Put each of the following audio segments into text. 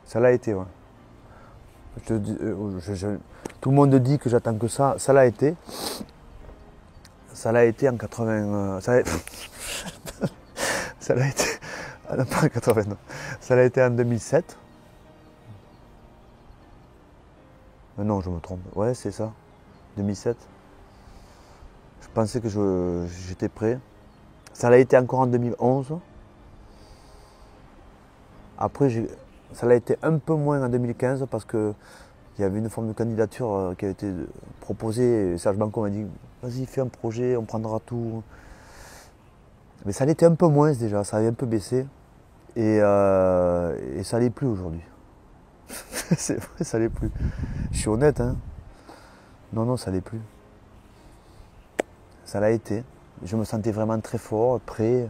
Ça l'a été, ouais. Tout le monde dit que j'attends que ça. Ça l'a été. Ça l'a été en 80. Ça l'a été. Ah non, pas en 80. Non. Ça l'a été en 2007. Non, je me trompe. Ouais, c'est ça. 2007. Je pensais que j'étais prêt. Ça l'a été encore en 2011. Après, ça l'a été un peu moins en 2015 parce qu'il y avait une forme de candidature qui a été proposée. Et Serge Banco m'a dit vas-y, fais un projet, on prendra tout. Mais ça l'était un peu moins déjà, ça avait un peu baissé. Et ça l'est plus aujourd'hui. C'est vrai, ça l'est plus. Je suis honnête, hein. Non, ça l'est plus. Ça l'a été. Je me sentais vraiment très fort, prêt.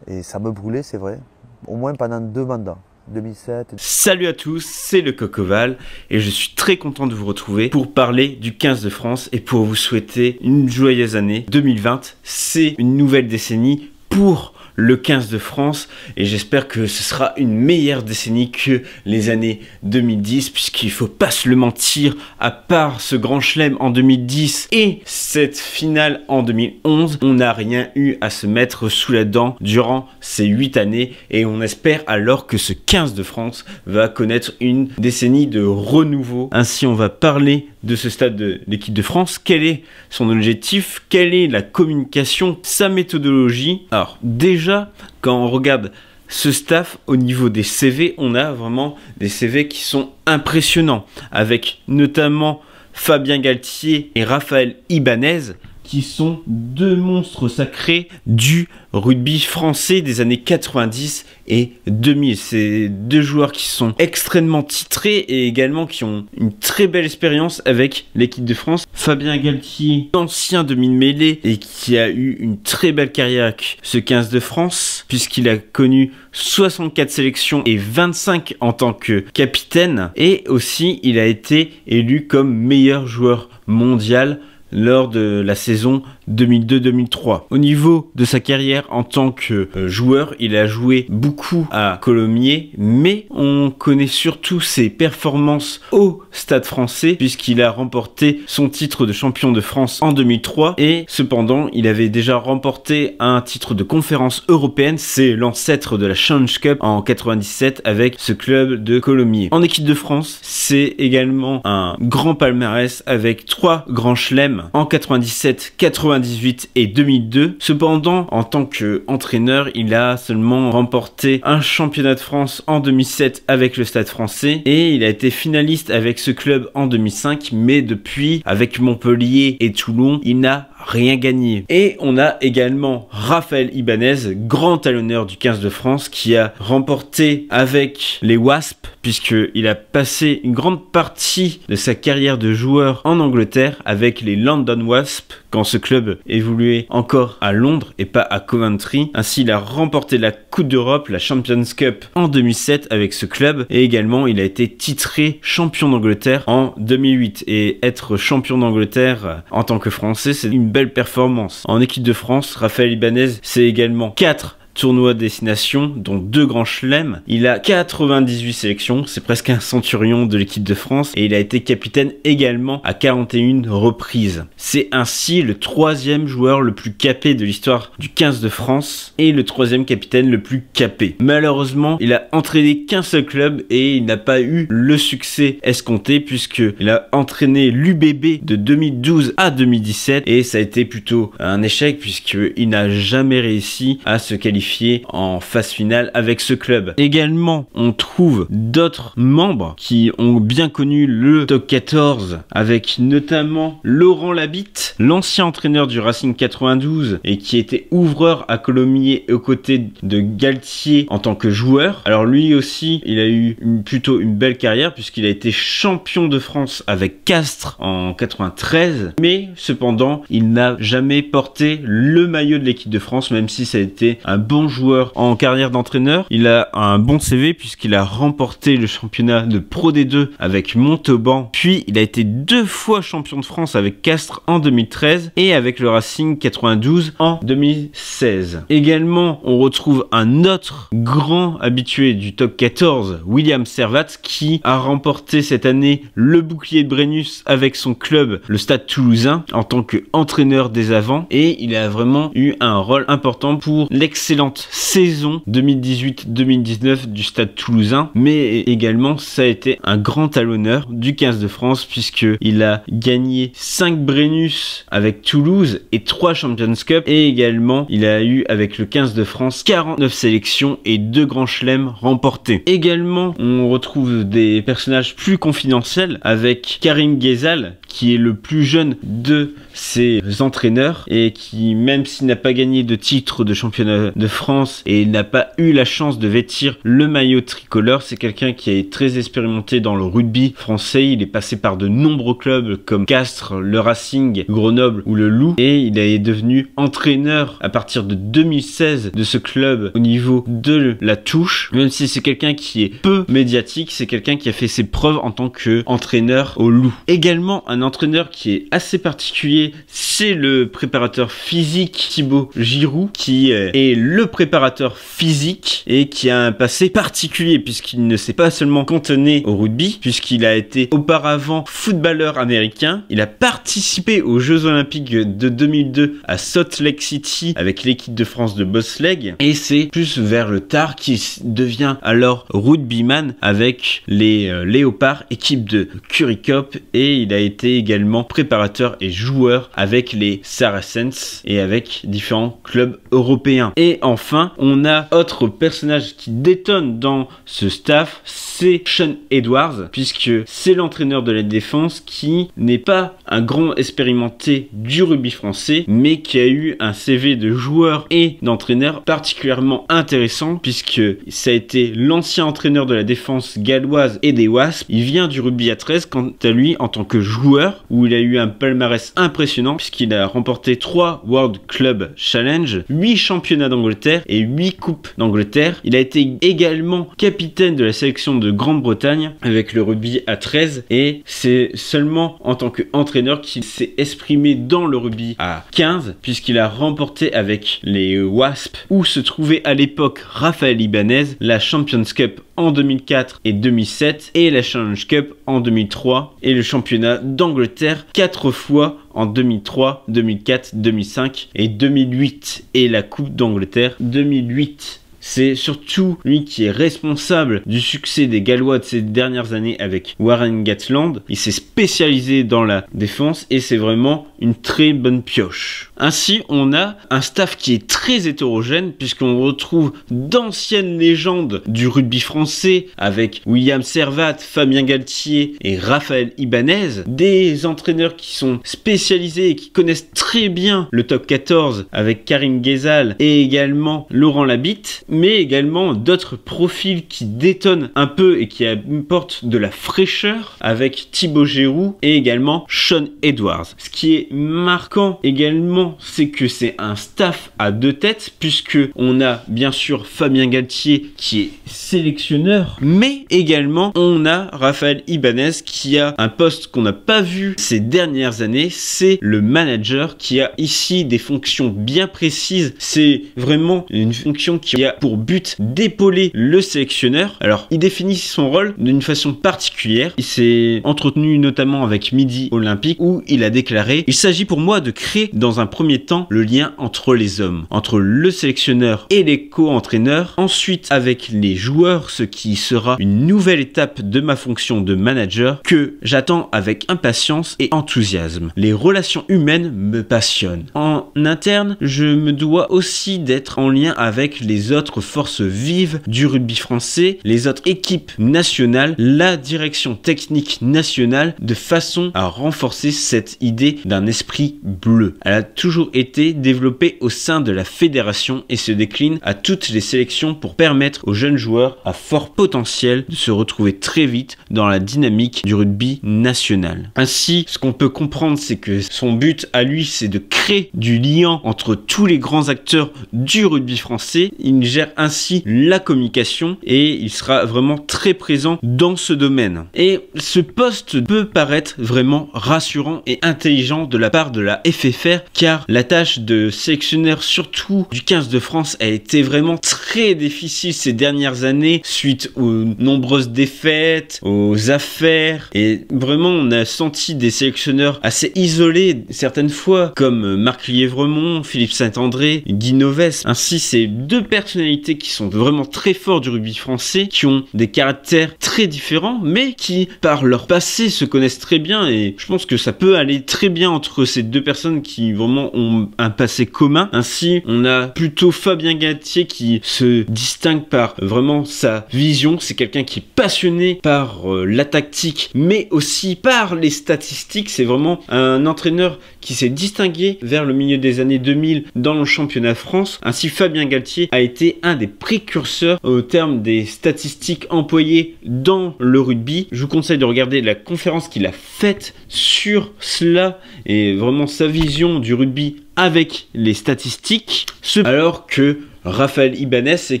Et ça me brûlait, c'est vrai. Au moins pendant 2 mandats. 2007. Salut à tous, c'est le Coq Ovale et je suis très content de vous retrouver pour parler du 15 de France et pour vous souhaiter une joyeuse année 2020. C'est une nouvelle décennie pour le 15 de France et j'espère que ce sera une meilleure décennie que les années 2010 puisqu'il faut pas se le mentir, à part ce grand chelem en 2010 et cette finale en 2011, on n'a rien eu à se mettre sous la dent durant ces 8 années et on espère alors que ce 15 de France va connaître une décennie de renouveau. Ainsi on va parler de ce stade de l'équipe de France, quel est son objectif, quelle est la communication, sa méthodologie. Alors déjà, quand on regarde ce staff au niveau des CV, on a vraiment des CV qui sont impressionnants, avec notamment Fabien Galtier et Raphaël Ibanez, qui sont 2 monstres sacrés du rugby français des années 90 et 2000. C'est 2 joueurs qui sont extrêmement titrés et également qui ont une très belle expérience avec l'équipe de France. Fabien Galtier, ancien demi-mêlée et qui a eu une très belle carrière avec ce 15 de France, puisqu'il a connu 64 sélections et 25 en tant que capitaine. Et aussi, il a été élu comme meilleur joueur mondial lors de la saison 2002-2003. Au niveau de sa carrière en tant que joueur, il a joué beaucoup à Colomiers, mais on connaît surtout ses performances au Stade français, puisqu'il a remporté son titre de champion de France en 2003, et cependant, il avait déjà remporté un titre de conférence européenne, c'est l'ancêtre de la Challenge Cup en 97 avec ce club de Colomiers. En équipe de France, c'est également un grand palmarès avec 3 grands chelems en 97, 98 et 2002. Cependant, en tant qu'entraîneur, il a seulement remporté un championnat de France en 2007 avec le Stade français et il a été finaliste avec ce club en 2005, mais depuis, avec Montpellier et Toulon, il n'a rien gagné. Et on a également Raphaël Ibanez, grand talonneur du 15 de France, qui a remporté avec les Wasps, puisqu'il a passé une grande partie de sa carrière de joueur en Angleterre avec les London Wasps, quand ce club évoluait encore à Londres et pas à Coventry. Ainsi, il a remporté la Coupe d'Europe, la Champions Cup en 2007 avec ce club, et également il a été titré champion d'Angleterre en 2008. Et être champion d'Angleterre en tant que Français, c'est une belle performance. En équipe de France, Raphaël Ibanez, c'est également 4 tournois de destination, dont 2 grands chelems. Il a 98 sélections, c'est presque un centurion de l'équipe de France, et il a été capitaine également à 41 reprises. C'est ainsi le 3e joueur le plus capé de l'histoire du 15 de France et le 3e capitaine le plus capé. Malheureusement, il a entraîné qu'un seul club et il n'a pas eu le succès escompté, puisqu'il a entraîné l'UBB de 2012 à 2017 et ça a été plutôt un échec puisqu'il n'a jamais réussi à se qualifier en phase finale avec ce club. Également, on trouve d'autres membres qui ont bien connu le top 14 avec notamment Laurent Labitte, l'ancien entraîneur du Racing 92 et qui était ouvreur à Colomiers aux côtés de Galtier en tant que joueur. Alors lui aussi, il a eu plutôt une belle carrière puisqu'il a été champion de France avec Castres en 93, mais cependant, il n'a jamais porté le maillot de l'équipe de France, même si ça a été un bon joueur en carrière d'entraîneur. Il a un bon CV puisqu'il a remporté le championnat de Pro D2 avec Montauban, puis il a été 2 fois champion de France avec Castres en 2013 et avec le Racing 92 en 2016. Également, on retrouve un autre grand habitué du top 14, William Servat, qui a remporté cette année le bouclier de Brennus avec son club, le Stade Toulousain, en tant qu'entraîneur des avants, et il a vraiment eu un rôle important pour l'excellente saison 2018-2019 du Stade Toulousain, mais également ça a été un grand talonneur du 15 de France puisqu'il a gagné 5 Brennus avec Toulouse et 3 Champions Cup, et également il a eu avec le 15 de France 49 sélections et 2 grands chelems remportés. Également, on retrouve des personnages plus confidentiels avec Karim Ghezal, qui est le plus jeune de ses entraîneurs et qui, même s'il n'a pas gagné de titre de championnat de France et n'a pas eu la chance de vêtir le maillot tricolore, c'est quelqu'un qui est très expérimenté dans le rugby français. Il est passé par de nombreux clubs comme Castres, le Racing, Grenoble ou le Loup, et il est devenu entraîneur à partir de 2016 de ce club au niveau de la touche. Même si c'est quelqu'un qui est peu médiatique, c'est quelqu'un qui a fait ses preuves en tant qu'entraîneur au Loup. Également, un entraîneur qui est assez particulier, c'est le préparateur physique Thibaut Giroud, qui est le préparateur physique et qui a un passé particulier puisqu'il ne s'est pas seulement cantonné au rugby, puisqu'il a été auparavant footballeur américain. Il a participé aux Jeux Olympiques de 2002 à Salt Lake City avec l'équipe de France de bobsleigh, et c'est plus vers le tard qu'il devient alors rugbyman avec les Léopards, équipe de Currie Cup, et il a été également préparateur et joueur avec les Saracens et avec différents clubs européens. Et enfin, on a autre personnage qui détonne dans ce staff, c'est Sean Edwards, puisque c'est l'entraîneur de la défense qui n'est pas un grand expérimenté du rugby français, mais qui a eu un CV de joueur et d'entraîneur particulièrement intéressant, puisque ça a été l'ancien entraîneur de la défense galloise et des Wasps. Il vient du rugby à 13 quant à lui en tant que joueur, où il a eu un palmarès impressionnant puisqu'il a remporté 3 World Club Challenge, 8 championnats d'Angleterre et 8 coupes d'Angleterre. Il a été également capitaine de la sélection de Grande-Bretagne avec le rugby à 13, et c'est seulement en tant qu'entraîneur qu'il s'est exprimé dans le rugby à 15, puisqu'il a remporté avec les Wasps, où se trouvait à l'époque Raphaël Ibanez, la Champions Cup en 2004 et 2007 et la Challenge Cup en 2003, et le championnat d'Angleterre 4 fois en 2003, 2004, 2005 et 2008, et la Coupe d'Angleterre 2008. C'est surtout lui qui est responsable du succès des Gallois de ces dernières années avec Warren Gatland. Il s'est spécialisé dans la défense et c'est vraiment une très bonne pioche. Ainsi, on a un staff qui est très hétérogène puisqu'on retrouve d'anciennes légendes du rugby français avec William Servat, Fabien Galtier et Raphaël Ibanez, des entraîneurs qui sont spécialisés et qui connaissent très bien le top 14 avec Karim Ghezal et également Laurent Labitte, mais également d'autres profils qui détonnent un peu et qui apportent de la fraîcheur avec Thibaut Giroud et également Sean Edwards. Ce qui est marquant également, c'est que c'est un staff à 2 têtes, puisque on a bien sûr Fabien Galtier qui est sélectionneur, mais également on a Raphaël Ibanez qui a un poste qu'on n'a pas vu ces dernières années, c'est le manager, qui a ici des fonctions bien précises. C'est vraiment une fonction qui a pour but d'épauler le sélectionneur. Alors il définit son rôle d'une façon particulière. Il s'est entretenu notamment avec Midi Olympique, où il a déclaré: il s'agit pour moi de créer dans un premier temps le lien entre les hommes, entre le sélectionneur et les co-entraîneurs, ensuite avec les joueurs, ce qui sera une nouvelle étape de ma fonction de manager que j'attends avec impatience et enthousiasme. Les relations humaines me passionnent. En interne, je me dois aussi d'être en lien avec les autres forces vives du rugby français, les autres équipes nationales, la direction technique nationale, de façon à renforcer cette idée d'un esprit bleu. Elle a toujours été développé au sein de la fédération et se décline à toutes les sélections pour permettre aux jeunes joueurs à fort potentiel de se retrouver très vite dans la dynamique du rugby national. Ainsi, ce qu'on peut comprendre, c'est que son but à lui, c'est de créer du lien entre tous les grands acteurs du rugby français. Il gère ainsi la communication et il sera vraiment très présent dans ce domaine. Et ce poste peut paraître vraiment rassurant et intelligent de la part de la FFR, car la tâche de sélectionneur, surtout du 15 de France, a été vraiment très difficile ces dernières années suite aux nombreuses défaites, aux affaires, et vraiment on a senti des sélectionneurs assez isolés certaines fois, comme Marc Lièvremont, Philippe Saint-André, Guy Novès. Ainsi, c'est deux personnalités qui sont vraiment très forts du rugby français, qui ont des caractères très différents, mais qui par leur passé se connaissent très bien, et je pense que ça peut aller très bien entre ces deux personnes qui vraiment ont un passé commun. Ainsi, on a plutôt Fabien Galthié qui se distingue par vraiment sa vision. C'est quelqu'un qui est passionné par la tactique, mais aussi par les statistiques. C'est vraiment un entraîneur qui s'est distingué vers le milieu des années 2000 dans le championnat de France. Ainsi, Fabien Galthié a été un des précurseurs au terme des statistiques employées dans le rugby. Je vous conseille de regarder la conférence qu'il a faite sur cela et vraiment sa vision du rugby avec les statistiques. Alors que Raphaël Ibanez, c'est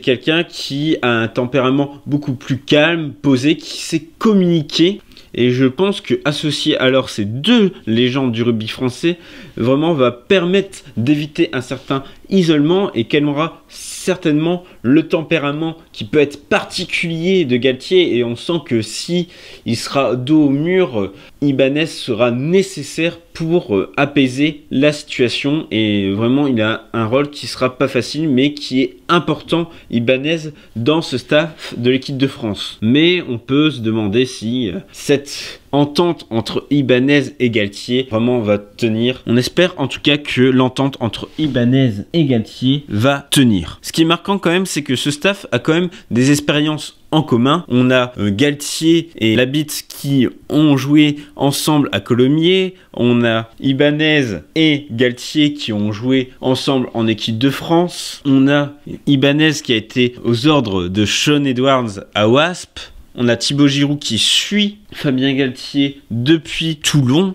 quelqu'un qui a un tempérament beaucoup plus calme, posé, qui sait communiquer. Et je pense que associer alors ces deux légendes du rugby français vraiment va permettre d'éviter un certain isolement et calmera certainement le tempérament qui peut être particulier de Galthié. Et on sent que si il sera dos au mur, Ibanez sera nécessaire pour apaiser la situation, et vraiment il a un rôle qui sera pas facile mais qui est important, Ibanez, dans ce staff de l'équipe de France. Mais on peut se demander si cette entente entre Ibanez et Galthié vraiment va tenir. On espère en tout cas que l'entente entre Ibanez et Galthié va tenir. Ce qui est marquant quand même, c'est que ce staff a quand même des expériences en commun. On a Galthié et Labitte qui ont joué ensemble à Colomiers. On a Ibanez et Galthié qui ont joué ensemble en équipe de France. On a Ibanez qui a été aux ordres de Sean Edwards à Wasp. On a Thibaut Giroud qui suit Fabien Galthié depuis Toulon.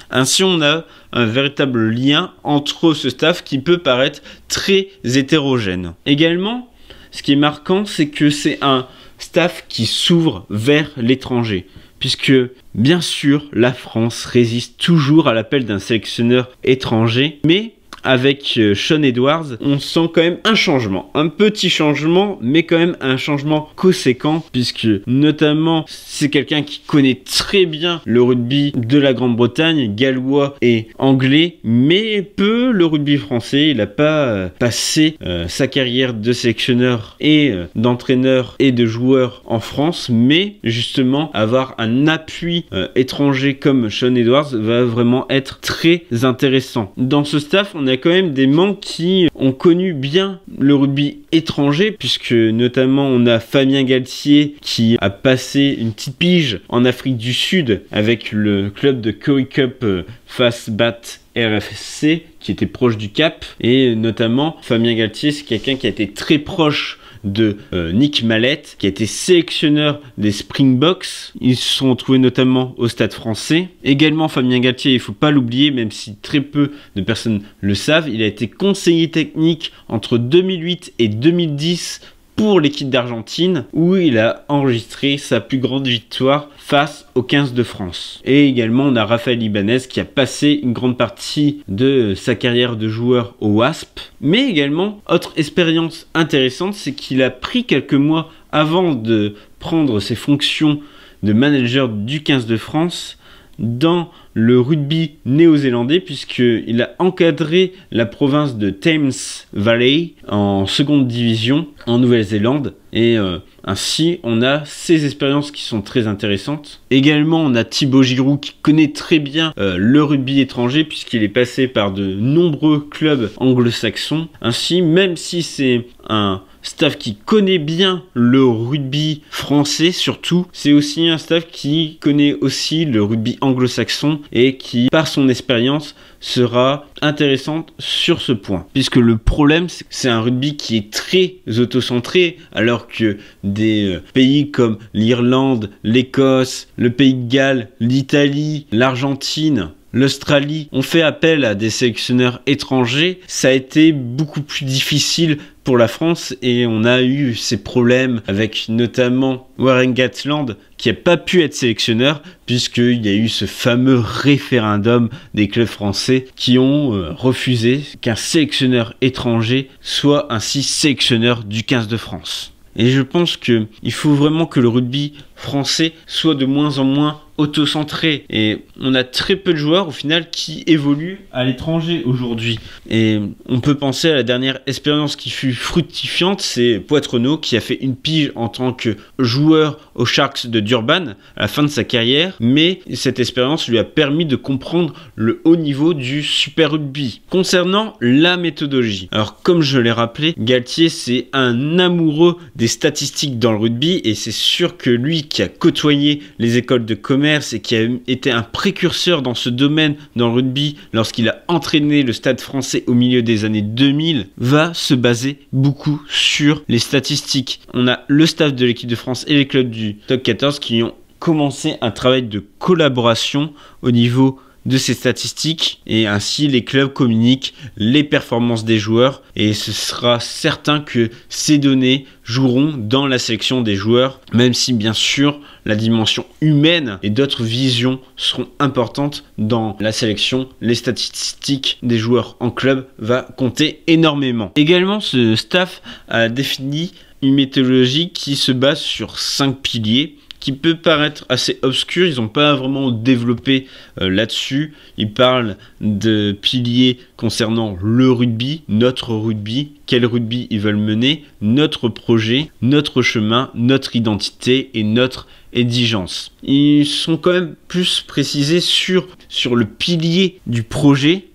Ainsi, on a un véritable lien entre ce staff qui peut paraître très hétérogène. Également, ce qui est marquant, c'est que c'est un staff qui s'ouvre vers l'étranger, puisque bien sûr la France résiste toujours à l'appel d'un sélectionneur étranger, mais avec Sean Edwards, on sent quand même un changement, un petit changement, mais quand même un changement conséquent, puisque notamment c'est quelqu'un qui connaît très bien le rugby de la Grande-Bretagne, gallois et anglais, mais peu le rugby français. Il n'a pas passé sa carrière de sélectionneur et d'entraîneur et de joueur en France, mais justement avoir un appui étranger comme Sean Edwards va vraiment être très intéressant. Dans ce staff, on a quand même des membres qui ont connu bien le rugby étranger, puisque notamment on a Fabien Galthié qui a passé une petite pige en Afrique du Sud avec le club de Currie Cup Fastbat RFC qui était proche du Cap, et notamment Fabien Galthié, c'est quelqu'un qui a été très proche de Nick Mallette, qui a été sélectionneur des Springboks. Ils se sont retrouvés notamment au Stade Français. Également Fabien Galthié, il ne faut pas l'oublier, même si très peu de personnes le savent, il a été conseiller technique entre 2008 et 2010 pour l'équipe d'Argentine, où il a enregistré sa plus grande victoire face au 15 de France. Et également, on a Raphaël Ibanez qui a passé une grande partie de sa carrière de joueur au Wasp. Mais également, autre expérience intéressante, c'est qu'il a pris quelques mois avant de prendre ses fonctions de manager du 15 de France dans le rugby néo-zélandais, puisqu'il a encadré la province de Thames Valley en seconde division en Nouvelle-Zélande, et ainsi on a ces expériences qui sont très intéressantes. Également, on a Thibaut Giroud qui connaît très bien le rugby étranger, puisqu'il est passé par de nombreux clubs anglo-saxons. Ainsi, même si c'est un staff qui connaît bien le rugby français surtout, c'est aussi un staff qui connaît aussi le rugby anglo-saxon, et qui, par son expérience, sera intéressante sur ce point. Puisque le problème, c'est que c'est un rugby qui est très autocentré, alors que des pays comme l'Irlande, l'Écosse, le Pays de Galles, l'Italie, l'Argentine, l'Australie ont fait appel à des sélectionneurs étrangers. Ça a été beaucoup plus difficile pour la France et on a eu ces problèmes avec notamment Warren Gatland qui n'a pas pu être sélectionneur puisqu'il y a eu ce fameux référendum des clubs français qui ont refusé qu'un sélectionneur étranger soit ainsi sélectionneur du 15 de France. Et je pense qu'il faut vraiment que le rugby français soit de moins en moins auto-centré. Et on a très peu de joueurs au final qui évoluent à l'étranger aujourd'hui. Et on peut penser à la dernière expérience qui fut fructifiante, c'est Poitrenaud qui a fait une pige en tant que joueur aux Sharks de Durban à la fin de sa carrière. Mais cette expérience lui a permis de comprendre le haut niveau du Super Rugby. Concernant la méthodologie, alors comme je l'ai rappelé, Galtier c'est un amoureux des statistiques dans le rugby et c'est sûr que lui qui a côtoyé les écoles de commerce et qui a été un précurseur dans ce domaine dans le rugby lorsqu'il a entraîné le Stade français au milieu des années 2000, va se baser beaucoup sur les statistiques. On a le staff de l'équipe de France et les clubs du top 14 qui ont commencé un travail de collaboration au niveau de ces statistiques et ainsi les clubs communiquent les performances des joueurs et ce sera certain que ces données joueront dans la sélection des joueurs, même si bien sûr la dimension humaine et d'autres visions seront importantes dans la sélection. Les statistiques des joueurs en club va compter énormément. Également, ce staff a défini une méthodologie qui se base sur 5 piliers qui peut paraître assez obscur, ils n'ont pas vraiment développé là-dessus. Ils parlent de piliers concernant le rugby, notre rugby, quel rugby ils veulent mener, notre projet, notre chemin, notre identité et notre exigence. Ils sont quand même plus précisés sur le pilier du projet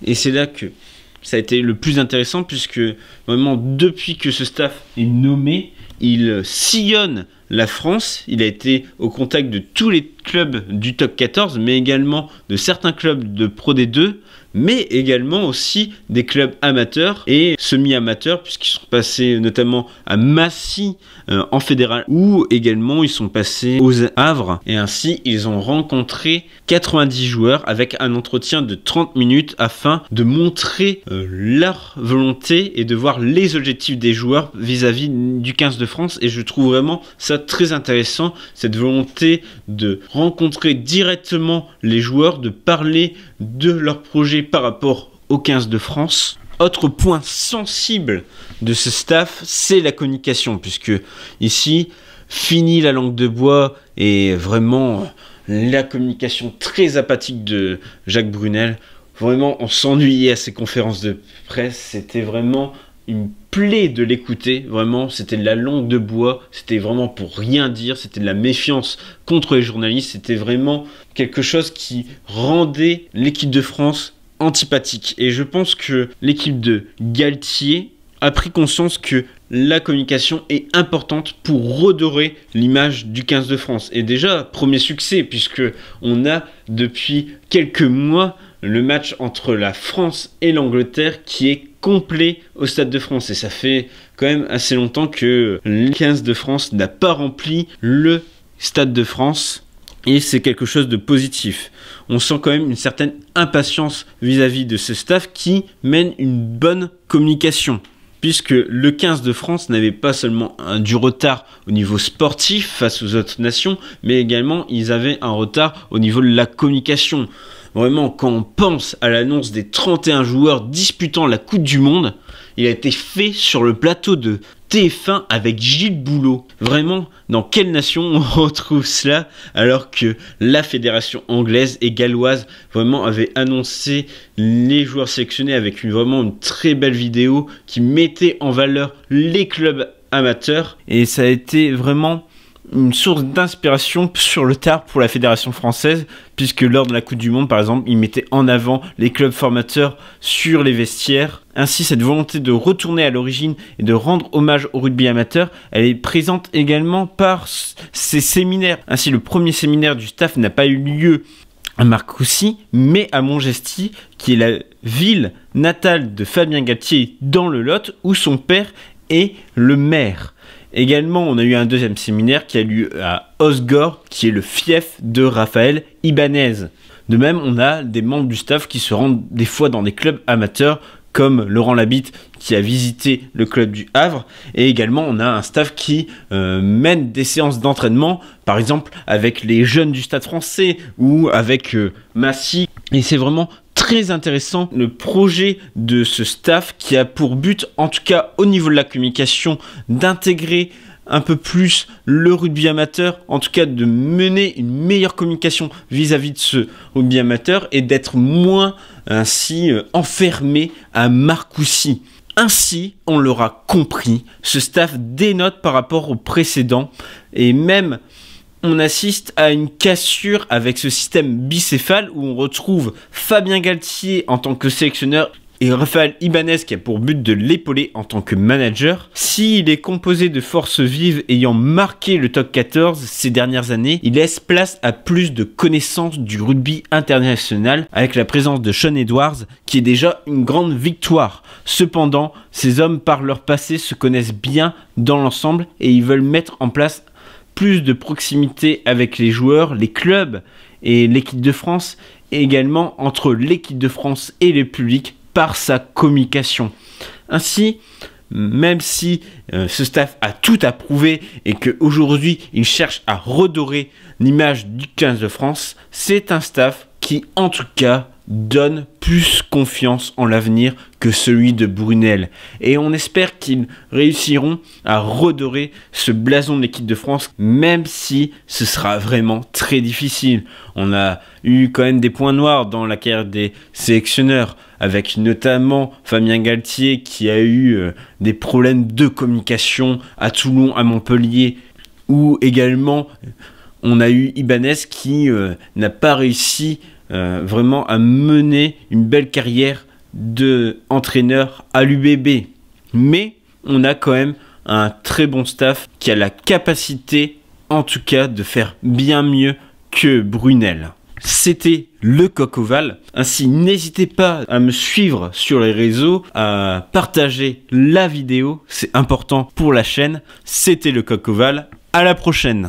et c'est là que ça a été le plus intéressant puisque vraiment depuis que ce staff est nommé, il sillonne la France, il a été au contact de tous les clubs du top 14, mais également de certains clubs de Pro D2, mais également aussi des clubs amateurs et semi-amateurs, puisqu'ils sont passés notamment à Massy en fédéral, ou également ils sont passés aux Havre, et ainsi ils ont rencontré 90 joueurs avec un entretien de 30 minutes afin de montrer leur volonté et de voir les objectifs des joueurs vis-à-vis du 15 de France, et je trouve vraiment ça très intéressant, cette volonté de rencontrer directement les joueurs, de parler de leur projet par rapport au 15 de France. Autre point sensible de ce staff, c'est la communication, puisque ici, fini la langue de bois et vraiment la communication très apathique de Jacques Brunel. Vraiment, on s'ennuyait à ces conférences de presse, c'était vraiment une plaie de l'écouter, vraiment, c'était de la langue de bois, c'était vraiment pour rien dire, c'était de la méfiance contre les journalistes, c'était vraiment quelque chose qui rendait l'équipe de France antipathique. Et je pense que l'équipe de Galtier a pris conscience que la communication est importante pour redorer l'image du 15 de France. Et déjà, premier succès, puisque on a depuis quelques mois le match entre la France et l'Angleterre qui est complet au Stade de France. Et ça fait quand même assez longtemps que le 15 de France n'a pas rempli le Stade de France. Et c'est quelque chose de positif. On sent quand même une certaine impatience vis-à-vis de ce staff qui mène une bonne communication. Puisque le 15 de France n'avait pas seulement du retard au niveau sportif face aux autres nations, mais également ils avaient un retard au niveau de la communication. Vraiment, quand on pense à l'annonce des 31 joueurs disputant la Coupe du Monde, il a été fait sur le plateau de TF1 avec Gilles Boulot. Vraiment, dans quelle nation on retrouve cela alors que la fédération anglaise et galloise vraiment avait annoncé les joueurs sélectionnés avec vraiment une très belle vidéo qui mettait en valeur les clubs amateurs. Et ça a été vraiment une source d'inspiration sur le tard pour la fédération française, puisque lors de la Coupe du Monde, par exemple, ils mettaient en avant les clubs formateurs sur les vestiaires. Ainsi, cette volonté de retourner à l'origine et de rendre hommage au rugby amateur, elle est présente également par ces séminaires. Ainsi, le premier séminaire du staff n'a pas eu lieu à Marcoussis, mais à Montgesty, qui est la ville natale de Fabien Galtier dans le Lot, où son père est le maire. Également, on a eu un deuxième séminaire qui a lieu à Osgore, qui est le fief de Raphaël Ibanez. De même, on a des membres du staff qui se rendent des fois dans des clubs amateurs, comme Laurent Labitte qui a visité le club du Havre, et également on a un staff qui mène des séances d'entraînement, par exemple avec les jeunes du Stade Français ou avec Massy, et c'est vraiment très intéressant le projet de ce staff qui a pour but, en tout cas au niveau de la communication, d'intégrer un peu plus le rugby amateur, en tout cas de mener une meilleure communication vis-à-vis de ce rugby amateur et d'être moins ainsi enfermé à Marcoussis. Ainsi, on l'aura compris, ce staff dénote par rapport au précédent et même on assiste à une cassure avec ce système bicéphale où on retrouve Fabien Galtier en tant que sélectionneur et Raphaël Ibanez qui a pour but de l'épauler en tant que manager. S'il est composé de forces vives ayant marqué le top 14 ces dernières années, il laisse place à plus de connaissances du rugby international avec la présence de Sean Edwards qui est déjà une grande victoire. Cependant, ces hommes par leur passé se connaissent bien dans l'ensemble et ils veulent mettre en place plus de proximité avec les joueurs, les clubs et l'équipe de France et également entre l'équipe de France et le public par sa communication. Ainsi, même si ce staff a tout approuvé et qu'aujourd'hui il cherche à redorer l'image du 15 de France, c'est un staff qui en tout cas donne plus confiance en l'avenir que celui de Brunel. Et on espère qu'ils réussiront à redorer ce blason de l'équipe de France, même si ce sera vraiment très difficile. On a eu quand même des points noirs dans la carrière des sélectionneurs, avec notamment Fabien Galtier qui a eu des problèmes de communication à Toulon, à Montpellier, ou également on a eu Ibanez qui n'a pas réussi vraiment à mener une belle carrière d'entraîneur à l'UBB. Mais on a quand même un très bon staff qui a la capacité, en tout cas, de faire bien mieux que Brunel. C'était le Coq Ovale. Ainsi, n'hésitez pas à me suivre sur les réseaux, à partager la vidéo. C'est important pour la chaîne. C'était le Coq Ovale. À la prochaine.